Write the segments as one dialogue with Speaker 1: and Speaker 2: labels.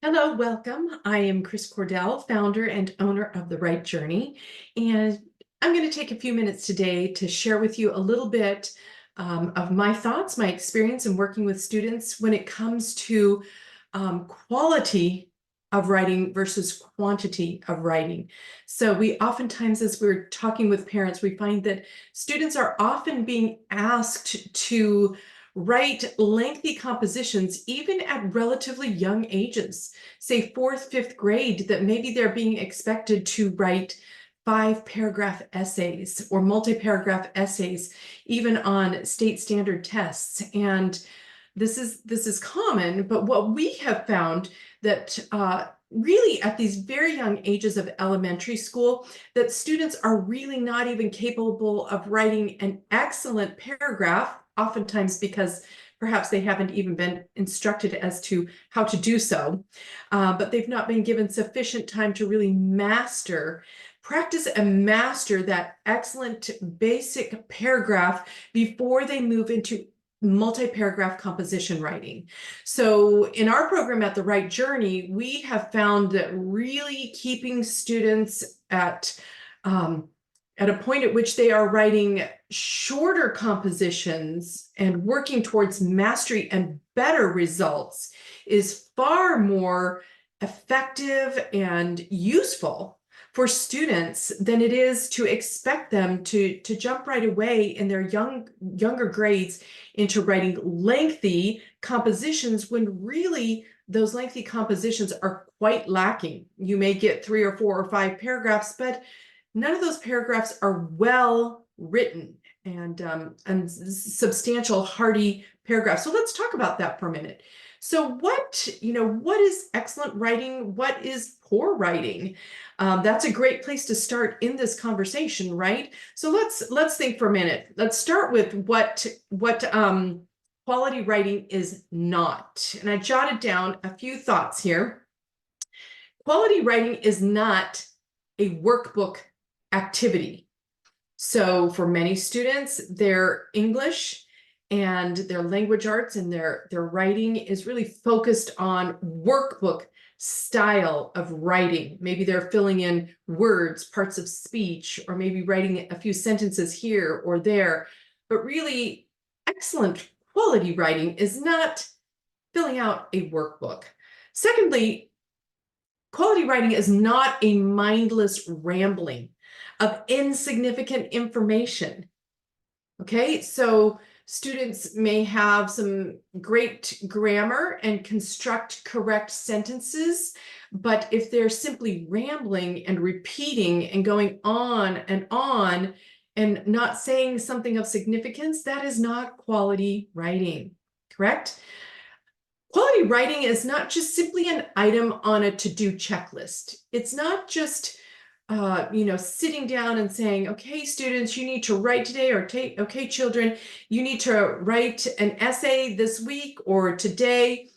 Speaker 1: Hello, welcome. I am Kris Cordell, founder and owner of The Right Journey, and I'm going to take a few minutes today to share with you a little bit of my thoughts, my experience in working with students when it comes to quality of writing versus quantity of writing. So we oftentimes, as we're talking with parents, we find that students are often being asked to write lengthy compositions even at relatively young ages, say fourth, fifth grade, that maybe they're being expected to write 5-paragraph essays or multi-paragraph essays, even on state standard tests. And this is common, but what we have found that really at these very young ages of elementary school, that students are really not even capable of writing an excellent paragraph, oftentimes because perhaps they haven't even been instructed as to how to do so, but they've not been given sufficient time to really practice and master that excellent basic paragraph before they move into multi-paragraph composition writing. So in our program at The Right Journey, we have found that really keeping students at a point at which they are writing shorter compositions and working towards mastery and better results is far more effective and useful for students than it is to expect them to jump right away in their younger grades into writing lengthy compositions when really those lengthy compositions are quite lacking. You may get 3 or 4 or 5 paragraphs, but none of those paragraphs are well written and substantial, hearty paragraphs. So let's talk about that for a minute. So what is excellent writing? What is poor writing? That's a great place to start in this conversation, right? So let's think for a minute. Let's start with what quality writing is not. And I jotted down a few thoughts here. Quality writing is not a workbook activity. So for many students, their English and their language arts and their writing is really focused on workbook style of writing. Maybe they're filling in words, parts of speech, or maybe writing a few sentences here or there. But really, excellent quality writing is not filling out a workbook. Secondly, quality writing is not a mindless rambling of insignificant information. Okay, so students may have some great grammar and construct correct sentences, but if they're simply rambling and repeating and going on and not saying something of significance, that is not quality writing, correct? Quality writing is not just simply an item on a to-do checklist. It's not just sitting down and saying, okay, students, you need to write today, or okay, children, you need to write an essay this week or today.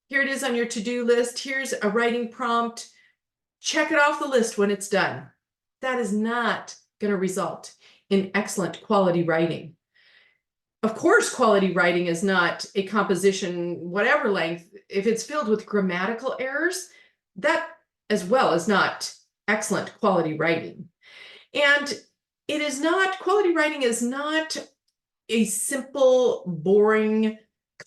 Speaker 1: Here it is on your to-do list. Here's a writing prompt. Check it off the list when it's done. That is not going to result in excellent quality writing. Of course, quality writing is not a composition, whatever length, if it's filled with grammatical errors, that as well is not excellent quality writing. And quality writing is not a simple, boring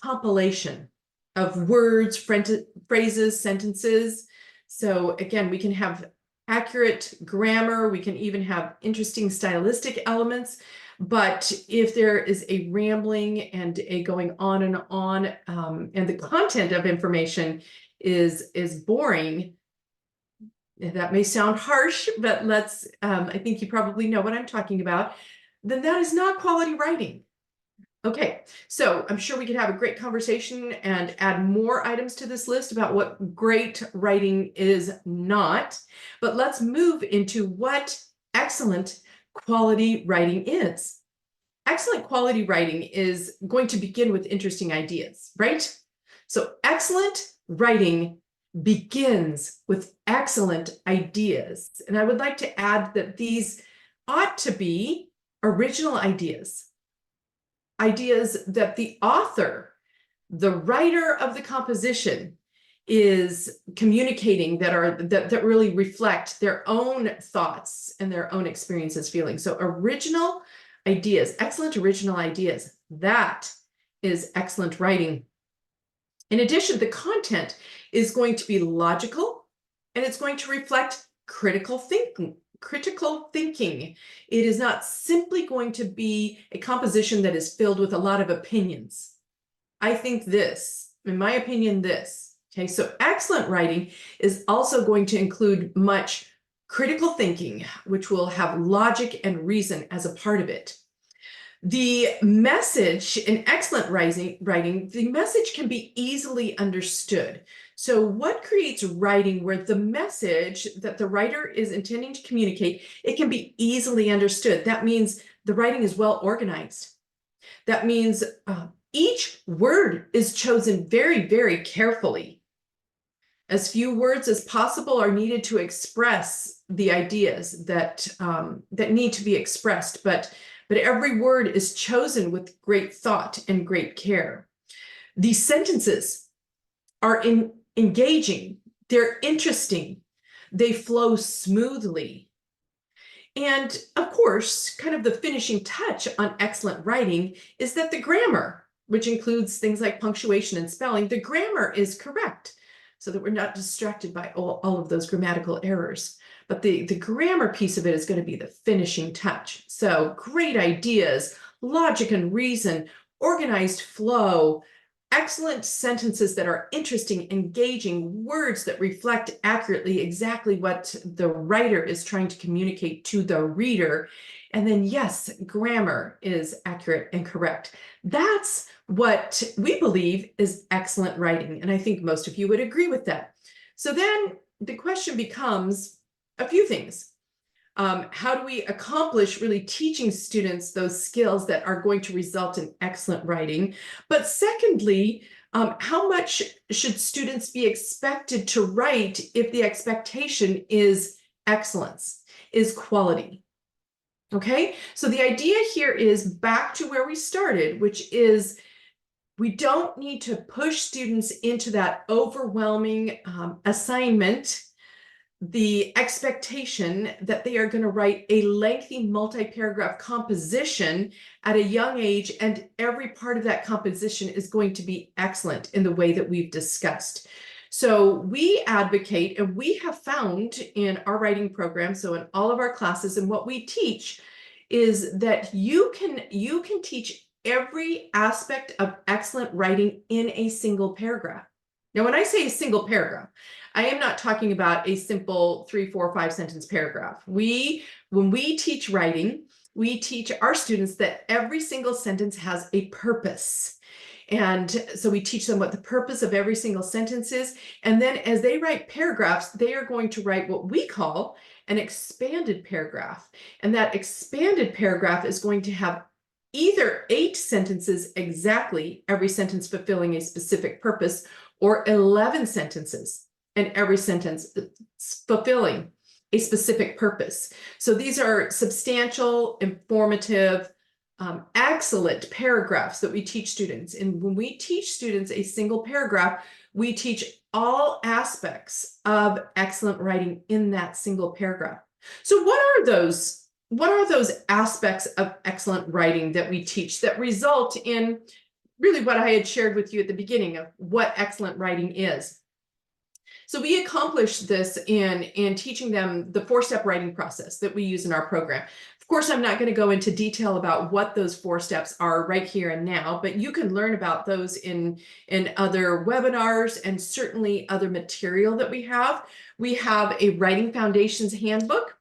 Speaker 1: compilation of words, phrases, sentences. So again, we can have accurate grammar, we can even have interesting stylistic elements, but if there is a rambling and a going on, and the content of information is boring, that may sound harsh, but I think you probably know what I'm talking about, then that is not quality writing. Okay, so I'm sure we could have a great conversation and add more items to this list about what great writing is not, but let's move into what excellent quality writing is. Excellent quality writing is going to begin with interesting ideas, right? So excellent writing begins with excellent ideas. And I would like to add that these ought to be original ideas that the author, the writer of the composition, is communicating that really reflect their own thoughts and their own experiences, feelings. So original ideas, excellent original ideas, that is excellent writing. In addition, the content is going to be logical and it's going to reflect critical thinking. It is not simply going to be a composition that is filled with a lot of opinions. I think this, in my opinion, this. Okay, so excellent writing is also going to include much critical thinking, which will have logic and reason as a part of it. The message in excellent writing, the message can be easily understood. So what creates writing where the message that the writer is intending to communicate, it can be easily understood. That means the writing is well organized. That means each word is chosen very, very carefully. As few words as possible are needed to express the ideas that need to be expressed, but every word is chosen with great thought and great care. These sentences are engaging, they're interesting, they flow smoothly. And of course, kind of the finishing touch on excellent writing is that the grammar, which includes things like punctuation and spelling, the grammar is correct so that we're not distracted by all of those grammatical errors. But the grammar piece of it is going to be the finishing touch. So great ideas, logic and reason, organized flow, excellent sentences that are interesting, engaging, words that reflect accurately exactly what the writer is trying to communicate to the reader. And then, yes, grammar is accurate and correct. That's what we believe is excellent writing. And I think most of you would agree with that. So then the question becomes a few things. How do we accomplish really teaching students those skills that are going to result in excellent writing? But secondly, how much should students be expected to write if the expectation is excellence, is quality? Okay, so the idea here is back to where we started, which is we don't need to push students into that overwhelming assignment, the expectation that they are going to write a lengthy multi-paragraph composition at a young age, and every part of that composition is going to be excellent in the way that we've discussed. So we advocate, and we have found in our writing program, so in all of our classes, and what we teach is that you can teach every aspect of excellent writing in a single paragraph. Now, when I say a single paragraph, I am not talking about a simple 3, 4, 5 sentence paragraph. When we teach writing, we teach our students that every single sentence has a purpose. And so we teach them what the purpose of every single sentence is. And then as they write paragraphs, they are going to write what we call an expanded paragraph. And that expanded paragraph is going to have either 8 sentences exactly, every sentence fulfilling a specific purpose, or 11 sentences and every sentence fulfilling a specific purpose. So these are substantial, informative, excellent paragraphs that we teach students. And when we teach students a single paragraph, we teach all aspects of excellent writing in that single paragraph. So what are those aspects of excellent writing that we teach that result in really what I had shared with you at the beginning of what excellent writing is? So we accomplish this in teaching them the 4-step writing process that we use in our program. Of course, I'm not going to go into detail about what those 4 steps are right here and now, but you can learn about those in other webinars and certainly other material that we have. We have a Writing Foundations handbook,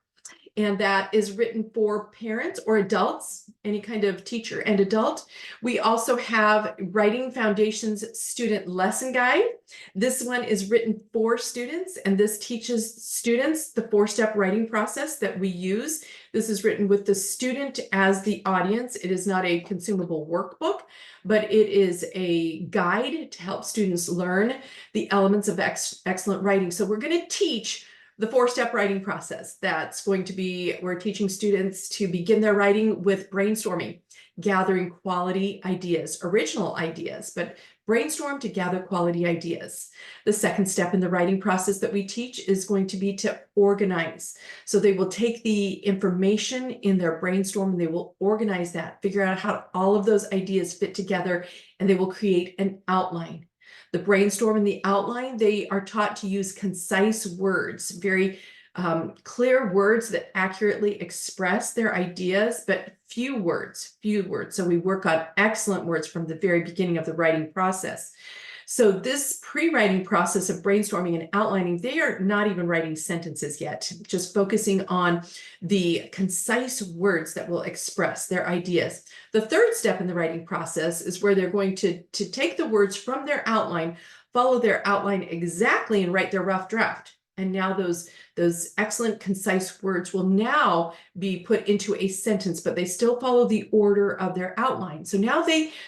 Speaker 1: and that is written for parents or adults, any kind of teacher and adult. We also have Writing Foundations Student Lesson Guide. This one is written for students, and this teaches students the 4-step writing process that we use. This is written with the student as the audience. It is not a consumable workbook, but it is a guide to help students learn the elements of excellent writing. So we're going to teach the 4-step writing process. That's going to be, we're teaching students to begin their writing with brainstorming, gathering quality ideas, original ideas, but brainstorm to gather quality ideas. The second step in the writing process that we teach is going to be to organize. So they will take the information in their brainstorm and they will organize that, figure out how all of those ideas fit together, and they will create an outline. The brainstorm and the outline, they are taught to use concise words, very clear words that accurately express their ideas, but few words. So we work on excellent words from the very beginning of the writing process. So this pre-writing process of brainstorming and outlining, they are not even writing sentences yet, just focusing on the concise words that will express their ideas. The third step in the writing process is where they're going to take the words from their outline, follow their outline exactly, and write their rough draft. And now those excellent concise words will now be put into a sentence, but they still follow the order of their outline. So now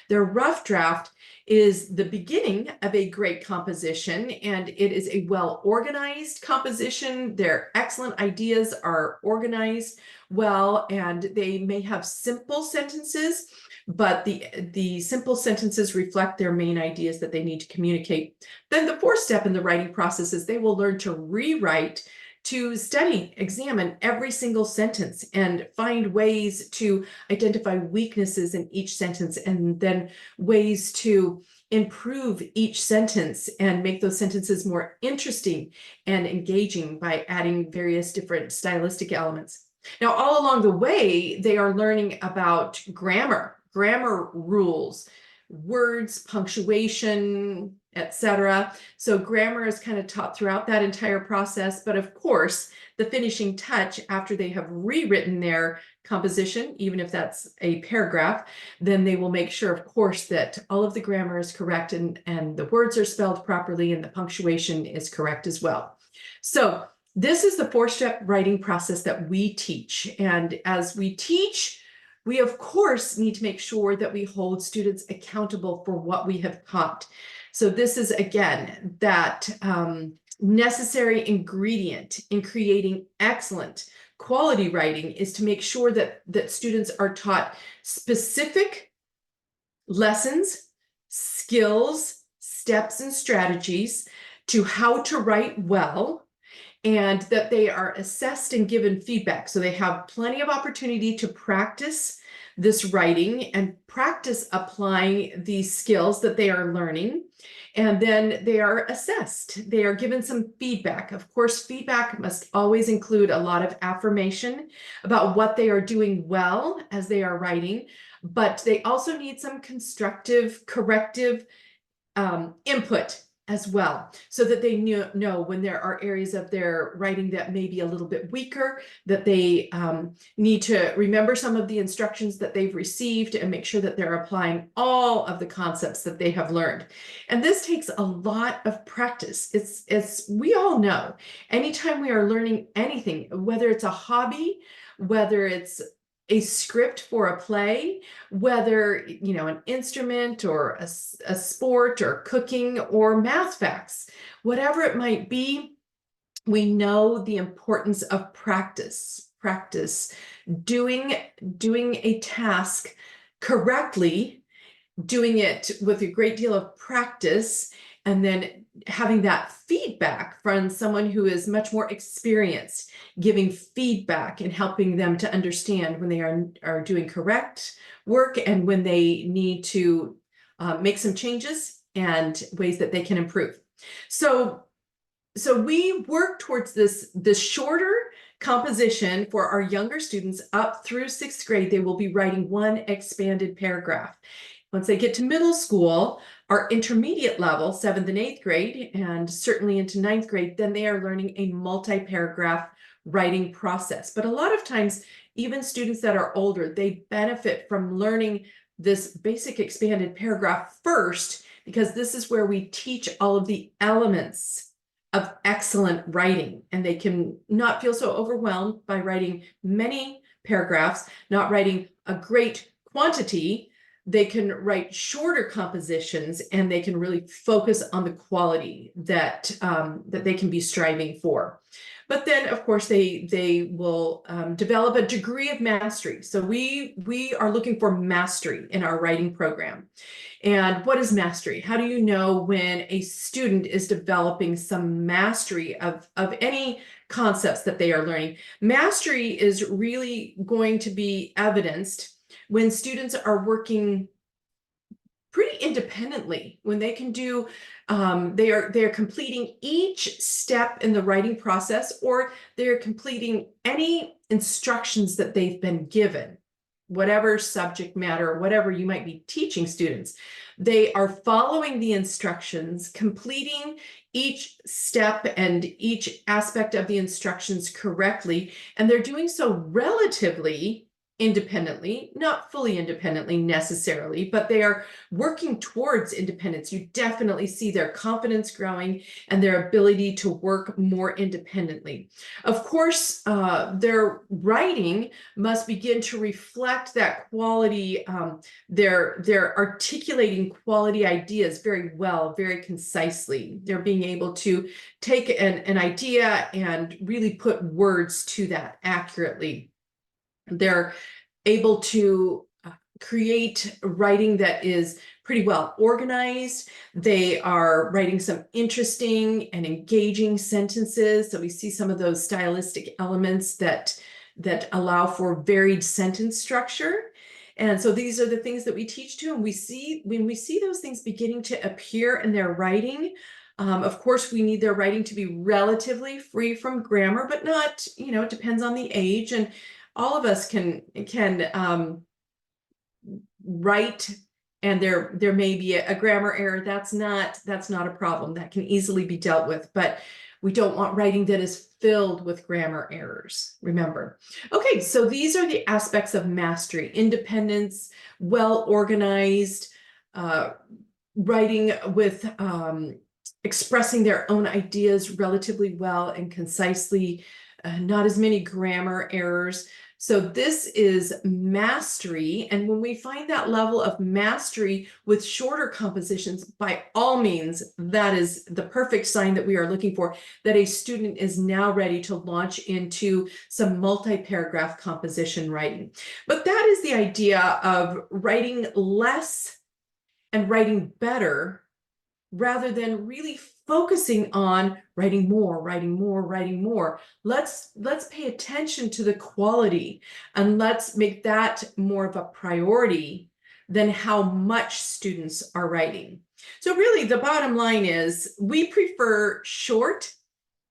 Speaker 1: their rough draft is the beginning of a great composition, and it is a well-organized composition. Their excellent ideas are organized well, and they may have simple sentences, but the simple sentences reflect their main ideas that they need to communicate. Then the fourth step in the writing process is they will learn to rewrite, to study, examine every single sentence and find ways to identify weaknesses in each sentence, and then ways to improve each sentence and make those sentences more interesting and engaging by adding various different stylistic elements. Now, all along the way, they are learning about grammar rules, words, punctuation, etc. So grammar is kind of taught throughout that entire process. But of course, the finishing touch after they have rewritten their composition, even if that's a paragraph, then they will make sure, of course, that all of the grammar is correct and the words are spelled properly and the punctuation is correct as well. So this is the four-step writing process that we teach. And as we teach, we, of course, need to make sure that we hold students accountable for what we have taught. So this is, again, that necessary ingredient in creating excellent quality writing is to make sure that students are taught specific lessons, skills, steps, and strategies to how to write well, and that they are assessed and given feedback. So they have plenty of opportunity to practice this writing and practice applying these skills that they are learning. And then they are assessed. They are given some feedback. Of course, feedback must always include a lot of affirmation about what they are doing well as they are writing, but they also need some constructive, corrective input as well, so that they know when there are areas of their writing that may be a little bit weaker, that they need to remember some of the instructions that they've received and make sure that they're applying all of the concepts that they have learned. And this takes a lot of practice. It's we all know, anytime we are learning anything, whether it's a hobby, whether it's a script for a play, whether, an instrument or a sport or cooking or math facts, whatever it might be, we know the importance of practice, doing a task correctly, doing it with a great deal of practice, and then having that feedback from someone who is much more experienced, giving feedback and helping them to understand when they are doing correct work and when they need to make some changes and ways that they can improve. So we work towards this shorter composition for our younger students up through 6th grade. They will be writing one expanded paragraph. Once they get to middle school, our intermediate level, 7th and 8th grade, and certainly into 9th grade, then they are learning a multi-paragraph writing process. But a lot of times, even students that are older, they benefit from learning this basic expanded paragraph first, because this is where we teach all of the elements of excellent writing, and they can not feel so overwhelmed by writing many paragraphs, not writing a great quantity. They can write shorter compositions, and they can really focus on the quality that they can be striving for. But then, of course, they will develop a degree of mastery. So we are looking for mastery in our writing program. And what is mastery? How do you know when a student is developing some mastery of any concepts that they are learning? Mastery is really going to be evidenced when students are working pretty independently, when they can do they are completing each step in the writing process, or they're completing any instructions that they've been given, whatever subject matter, whatever you might be teaching students. They are following the instructions, completing each step and each aspect of the instructions correctly, and they're doing so relatively independently, not fully independently necessarily, but they are working towards independence. You definitely see their confidence growing and their ability to work more independently. Of course, their writing must begin to reflect that quality. They're articulating quality ideas very well, very concisely. They're being able to take an idea and really put words to that accurately. They're able to create writing that is pretty well organized. They are writing some interesting and engaging sentences. So we see some of those stylistic elements that allow for varied sentence structure. And so these are the things that we teach to, and when we see those things beginning to appear in their writing, of course, we need their writing to be relatively free from grammar, but not, it depends on the age, and all of us can write, and there may be a grammar error. That's not a problem. That can easily be dealt with, but we don't want writing that is filled with grammar errors, remember. Okay, so these are the aspects of mastery: independence, well organized, writing with expressing their own ideas relatively well and concisely, not as many grammar errors. So this is mastery. And when we find that level of mastery with shorter compositions, by all means, that is the perfect sign that we are looking for, that a student is now ready to launch into some multi-paragraph composition writing. But that is the idea of writing less and writing better, rather than really focusing on writing more, writing more, writing more. Let's pay attention to the quality, and let's make that more of a priority than how much students are writing. So really, the bottom line is we prefer short,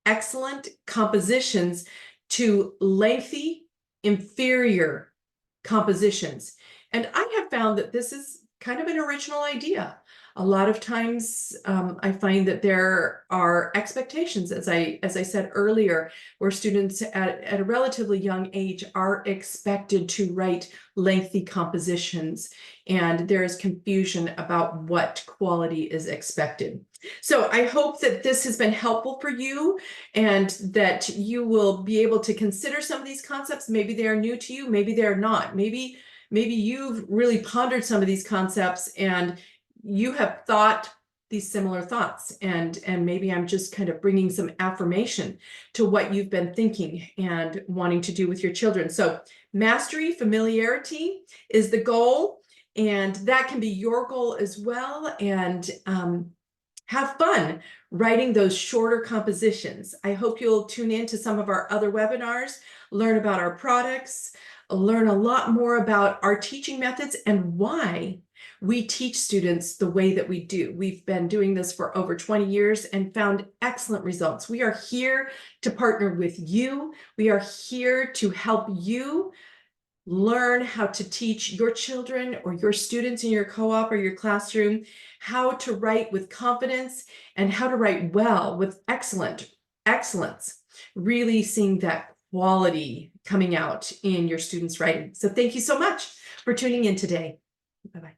Speaker 1: excellent compositions to lengthy, inferior compositions. And I have found that this is kind of an original idea. A lot of times I find that there are expectations, as I said earlier, where students at a relatively young age are expected to write lengthy compositions, and there is confusion about what quality is expected. So I hope that this has been helpful for you, and that you will be able to consider some of these concepts. Maybe they are new to you, maybe they're not. Maybe you've really pondered some of these concepts and you have thought these similar thoughts, and maybe I'm just kind of bringing some affirmation to what you've been thinking and wanting to do with your children. So mastery, familiarity is the goal, and that can be your goal as well. And have fun writing those shorter compositions. I hope you'll tune in to some of our other webinars, learn about our products, learn a lot more about our teaching methods and why we teach students the way that we do. We've been doing this for over 20 years and found excellent results. We are here to partner with you. We are here to help you learn how to teach your children or your students in your co-op or your classroom how to write with confidence and how to write well with excellence, really seeing that quality coming out in your students' writing. So thank you so much for tuning in today. Bye-bye.